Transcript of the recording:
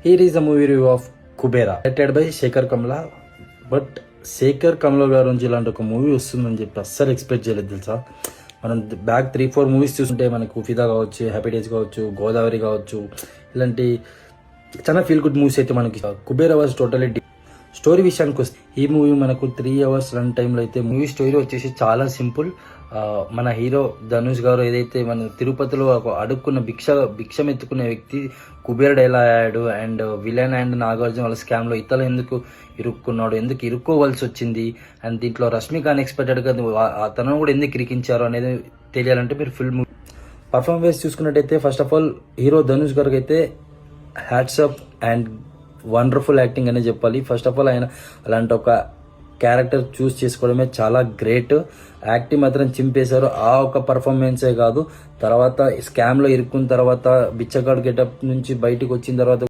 Here is a movie review of Kubera directed by Sekhar Kammula. But Sekhar Kammula గారు నుంచి ఇలాంటి ఒక మూవీ వస్తుందని చెప్పి అస్సలు ఎక్స్పెక్ట్ చేయలేదు తెలుసా. మనం బ్యాక్ 3-4 మూవీస్ చూస్తుంటే మనకు ఫిదా కావచ్చు, హ్యాపీ డేస్ కావచ్చు, గోదావరి కావచ్చు, ఇలాంటి చాలా ఫీల్ గుడ్ మూవీస్ అయితే మనకి. కుబేరా వాజ్ టోటలీ స్టోరీ విషయానికి వస్తే ఈ మూవీ మనకు 3 hours రన్ టైంలో అయితే మూవీ స్టోరీ వచ్చేసి చాలా సింపుల్. మన హీరో ధనుష్ గారు ఏదైతే మన తిరుపతిలో అడుక్కున్న భిక్షం ఎత్తుకునే వ్యక్తి కుబేరుడు ఎలా అయ్యాడు, అండ్ విలన్ అండ్ నాగార్జున వాళ్ళ స్కామ్లో ఇతను ఎందుకు ఇరుక్కున్నాడు, ఎందుకు ఇరుక్కోవాల్సి వచ్చింది, అండ్ దీంట్లో రష్మిక అన్ఎక్స్పెక్టెడ్గా తనను కూడా ఎందుకు ఇరికించారు అనేది తెలియాలంటే మీరు ఫిల్మ్ పర్ఫార్మెన్స్ చూసుకున్నట్టయితే first of all hero Dhanush గారికి అయితే హ్యాట్సప్ అండ్ వండర్ఫుల్ యాక్టింగ్ అనే చెప్పాలి. ఫస్ట్ ఆఫ్ ఆల్ ఆయన అలాంటి ఒక క్యారెక్టర్ చూస్ చేసుకోవడమే చాలా గ్రేట్. యాక్టింగ్ మాత్రం చింపేశారు. ఆ ఒక పర్ఫార్మెన్సే కాదు, తర్వాత స్కామ్లో ఇరుక్కున్న తర్వాత బిచ్చగాడు గెటప్ నుంచి బయటకు వచ్చిన తర్వాత